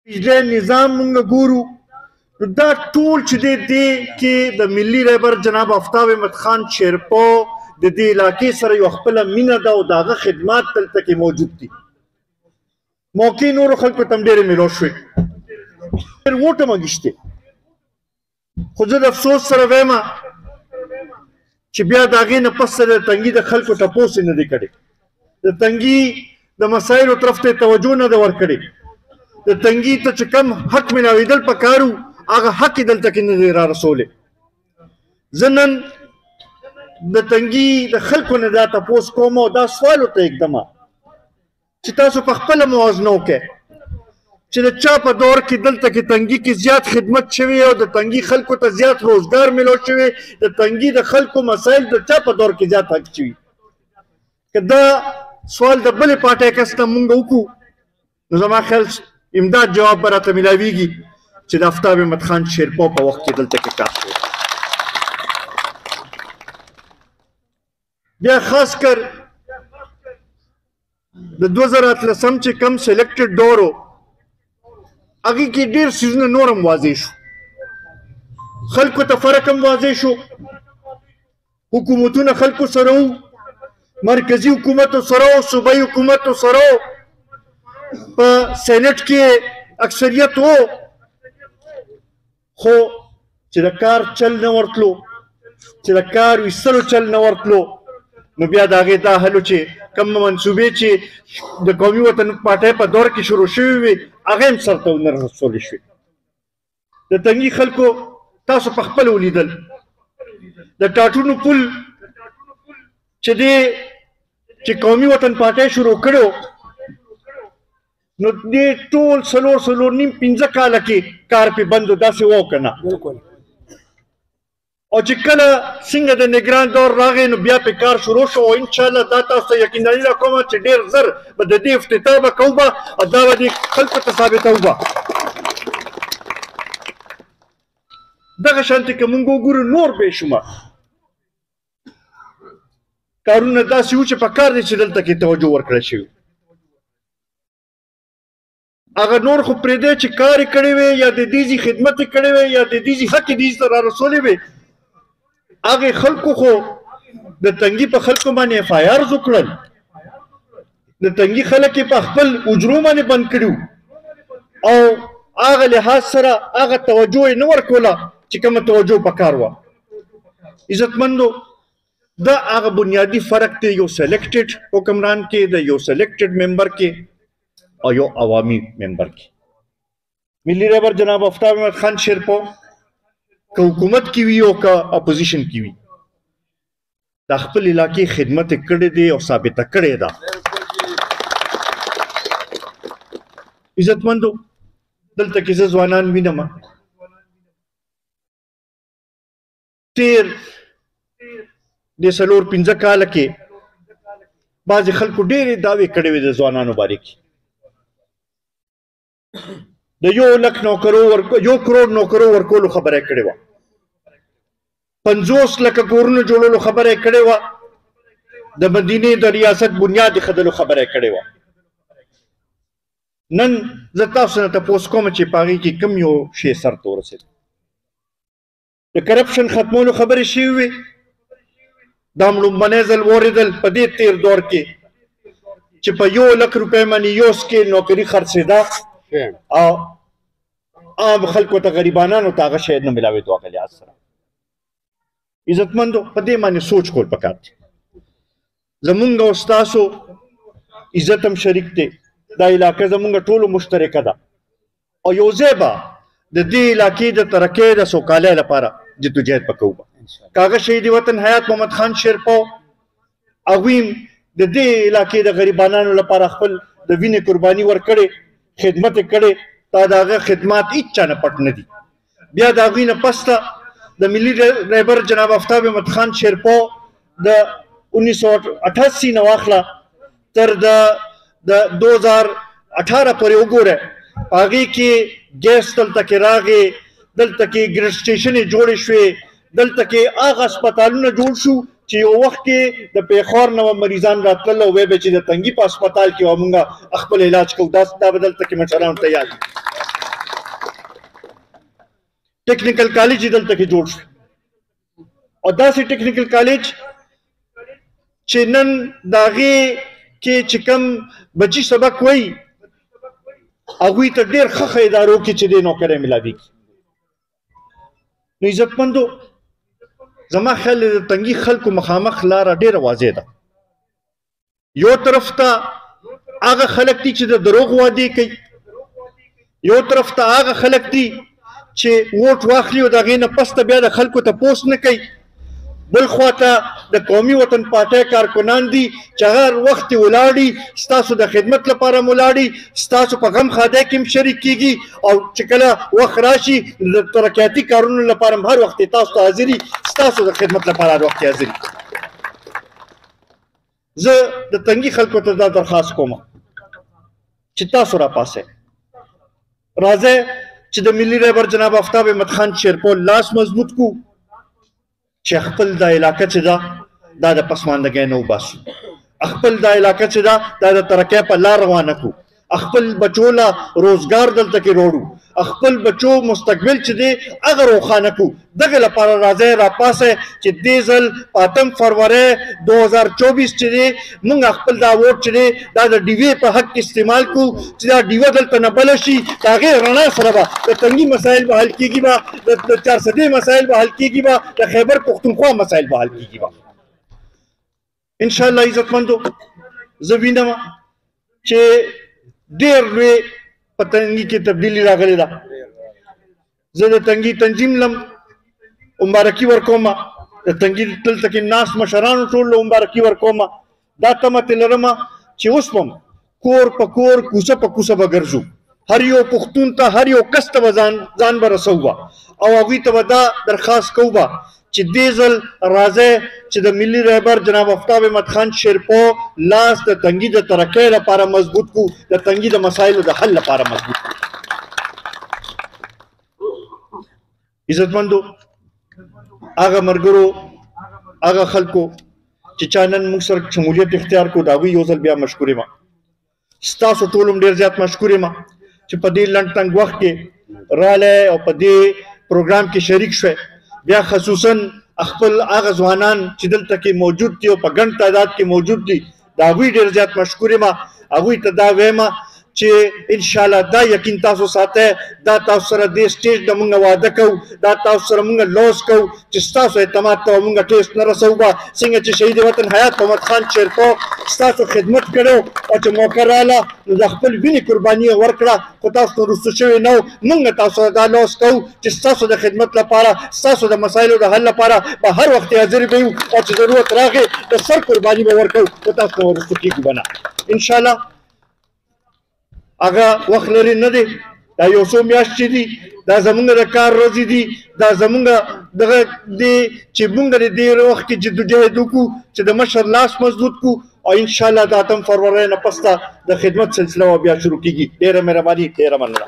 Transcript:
نظام مونږ ګورو نو دا ټول چې دی کې د ملي رهبر جناب آفتاب احمد خان شیرپو د دې علاقې سره یو خپله مینه ده او د هغه خدمات دلته کې موجود دي. موقع نورو خلکو ته هم ډېرې میلاو شوې، ډېر ووټ هم اخیستې، خو زه د افسوس سره وایم چې بیا د هغې نه پس د تنګي د خلکو تپوس یې نه دی کړی، د تنګي د مسایلو طرف ته توجه نه ده ورکړې، د تنګي ته چې کم حق ملاوېدل پکار و هغه حق یې دلته کې نه دی را رسولی. زه نن د تنګي د خلکو نه دا تپوس کوم او دا سوال ورته ږدمه چې تاسو په خپله موازنه وکړئ چې د چا په دور کې دلته کې تنګي کې زیات خدمت شوی او د تنګي خلکو ته زیات روزګار میلاو شوی، د تنګي د خلکو مسایل د چا په دور کې زیات حل شوي. که دا سوال د بلې پارټۍ کس ته مونږ وکړو نو زما خیال امداد جواب به راته میلاویږي چې د آفتاب احمد خان شیرپو په وخت کې دلته کې کار شوی. بیا خاص کر د 2018 چې کم سلیکټډ ډور و هغې کې ډېر څیزونه نور هم واضح شو، خلکو ته فرق هم واضح شو، حکومتونه خلکو سره وو، مرکزي حکومتو سره وو، صوبایي حکومتو سره وو، په سینټ کې اکثریت وو، خو چې د کار چل نه ورتلو، چې د کار ویستلو چل نه ورتلو، نو بیا د هغې دا حل چې کوم منصوبې چې د قومي وطن پارټۍ په دور کې شروع شوې وې هغه هم سرته ونه رسولې شوې. د تنګي خلکو تاسو په خپله ولیدل د ټاټونو پل چې دی چې قومي وطن پارټۍ شروع کړی نو دې ټول څلور نیم 15 کاله کې کار پې بند و، داسې و که نه؟ او چې کله څنګه د نگران دور راغی نو بیا پې کار شروع شو او انشاءالله دا تاسو ته یقینداري راکوم چې ډېر زر به د دې افتتاح به کوو به او دا به دې خلکو ته ثابتوو به. دغه شانتې که مونږ وګورو نور بې شمار کارونه داسې وو چې په کار دی چې دلته کې توجه ورکړی شوي. هغه نور خو پرېږدی چې کار یې کړی وی یا د دیزي خدمت یې کړی وی یا د دیزي حق یې دیزي ته را رسولی وی، هغې خلکو خو د تنګي په خلکو باندې اف آی آرز وکړل، د تنګي خلک یې په خپل اجرو باندې بند کړي او هغه لحاظ سره هغه توجه یې نه ورکوله چې کومه توجه پکار وه. عزتمندو دا هغه بنیادي فرق دی یو سلیکټډ حکمران کې، د یو سلیکټډ ممبر کې او یو عوامي ممبر کې. ملي رهبر جناب آفتاب احمد خان شیرپو که حکومت کې وي او که اپوزیشن کې وي د خپل علاقې خدمت یې کړې دی او ثابته کړې ده. عزتمندو دلته کې زه ځوانان وینم تېر د 4-5 کاله کې بعضې خلکو ډېرې دعوې کړې وې د ځوانانو باره کې، د 1 کروڑ نوکرو ورکولو خبره یې کړې وه، 50 لکه کورونو جوړولو خبره یې کړې وه، د مدینې د ریاست بنیاد ایښودلو خبره یې کړې وه. نن زه تاسو نه تپوس کوم چې په هغې کې کوم یو شی سر ته ورسېد؟ د کرپشن ختمولو خبرې شوې وې، دا هم لومبنی ځل واورېدل په دې تېر دور کې چې په 1 لک روپۍ باندې یو سکیل نوکري خرڅېده او عام خلکو ته غریبانانو ته هغه شی نه ملاوېدو هغه لحاظ سره. عزتمندو په دې باندې سوچ کول پکار دی. زمونږ او ستاسو عزت هم شریک دی، دا علاقه زمونږ ټولو مشترکه ده او یو ځای به د دې علاقې د ترقۍ د سوکالۍ لپاره جدوجہد به کوو. که هغه شهید وطن حیات محمد خان شیرپو هغوی هم د دې علاقې د غریبانانو لپاره خپل د وینې قرباني ورکړې، خدمت یې کړې، تا د هغه خدمات هېڅ چا نه پټ نه دي. بیا د هغوی نه پس ته د ملي رهبر جناب آفتاب احمد خان شیرپو د 1988 نه واخله تر د 2018 پورې وګوره، هغې کې ګیس دلته کې راغې، دلته کې ګریډ سټیشن یې جوړې شوې، دلته کې هغه هسپتالونه جوړ شو چې یو وخت کې د پیښور نه مریضان راتلل او ویې به چې د تنګي په هسپتال کې به مونږ خپل علاج کوو، دا به دلته کې مشرانو ته یاد وي. ټیکنیکل کالج دلته کې جوړ شو او داسې ټیکنیکل کالج چې نن د هغې کې چې کوم بچي سبق وایي هغوی ته ډېر ښه ادارو کې چې دی نوکری میلاویږي. نو عزتمندو زما خیال دی د تنګي خلکو مخامخ لاره ډېره واضح ده. یو طرف ته هغه خلک دي چې د دروغ وعدې کوي، یو طرف ته هغه خلک دي چې ووټ واخلي او د هغې نه پس ته بیا د خلکو تپوس نه کوي، بل خواته د قومي وطن پارټۍ کارکنان دي چې هر وخت یې ولاړي ستاسو د خدمت لپاره م ولاړي، ستاسو په غم ښادۍ کې هم شریک کېږي او چې کله وخت راشي د ترقیاتي کارونو لپاره هم هر وخت یې تاسو ته حاضري، ستاسو د خدمت لپاره هر وخت یې حاضري. زه د تنګي خلکو ته دا درخواست کوم چې تاسو راپاسئ، راځئ چې د ملي رهبر جناب آفتاب احمد خان شیرپور لاس مضبوط کو چې خپل دا علاقه چې ده دا د پسماندګۍ نه وباسو، خپل دا علاقه چې ده دا د ترقۍ په لار روانه کړو، خپل بچو له روزګار دلته کې روړو، خپل بچو مستقبل چې دی هغه روښانه کړو. دغه لپاره راځئ راپاسئ چې دې ځل په 8 فروری 2024 چې دی موږ خپل دا ووټ چې دی دا د ډیوې په حق استعمال کړو چې دا ډیوه دلته نه بله شي، د هغې رڼا سره به د تنګي مسایل به حل کېږي، به د 400 مسایل به حل کېږي، به د خیبر پښتونخوا مسایل به حل کېږي. به انشاءالله عزتمندو زه وینم چې ډېر لوی په تنګي کې تبدیلي راغلې ده. زه د تنګي تنظیم لم مبارکي ورکوم، د تنګي دلته کې ناست مشرانو ټول له مبارکي ورکوم. دا تمه ترې لرمه چې اوس به کور په کور کوڅه په کوڅه به ګرځو، هر یو پښتون ته هر یو کس ته به ځان به رسو به او هغوی ته به دا درخواست کوو به چې دې ځل راځئ چې د ملي رهبر جناب آفتاب احمد خان شیرپور لاس د تنګي د ترقۍ لپاره مضبوط کړو، د تنګي د مسایلو د حل لپاره مضبوط کړو. عزتمندو هغه ملګرو هغه خلکو چې چا نن موږ سره شمولیت اختیار کړو د هغوی یو ځل بیا مشکور یم، ستاسو ټول هم ډېر زیات مشکور یم چې په دې لنډ تنګ وخت کې رالی او په دې پروګرام کې شریک شوی. بیا خصوصا خپل هغه ځوانان چې دلته کې موجود دي او په ګڼ تعداد کې موجود دي د هغوی ډېر زیات مشکور یم. هغوی ته دا وایم چې انشاءالله دا یقین تاسو ساتئ، دا تاسو سره دې سټیج نه موږ واده کوو، دا تاسو سره موږ لوز کوو چې ستاسو اعتماد ته موږ ټیس نه رسوو به څنګه چې شهید وطن حیات محمد خان شیرپور ستاسو خدمت کړی او چې موقع راغله نو د خپل وینې قرباني یې ورکړه خو تاسو نه وروسته شوي نه وو. موږ تاسو سره دا لوز کوو چې ستاسو د خدمت لپاره ستاسو د مسایلو د حل لپاره به هر وخت حاضر به یو او چې ضرورت راغی د سر قرباني به ورکوو خو تاسو نه وروسته کېږو به نه انشاءالله. هغه وخت لري نه دی، دا یو څو میاشتې دي، دا زمونږ د کار ورځې دي، دا زمونږ دغه دی چې مونږ د دې وخت کې جدوجهد وکړو چې د مشر لاس مضبوط کړو او انشاءالله د 8 فروری نه پس ته د خدمت سلسله بیا شروع کېږي. ډېره مهرباني، ډېره مننه.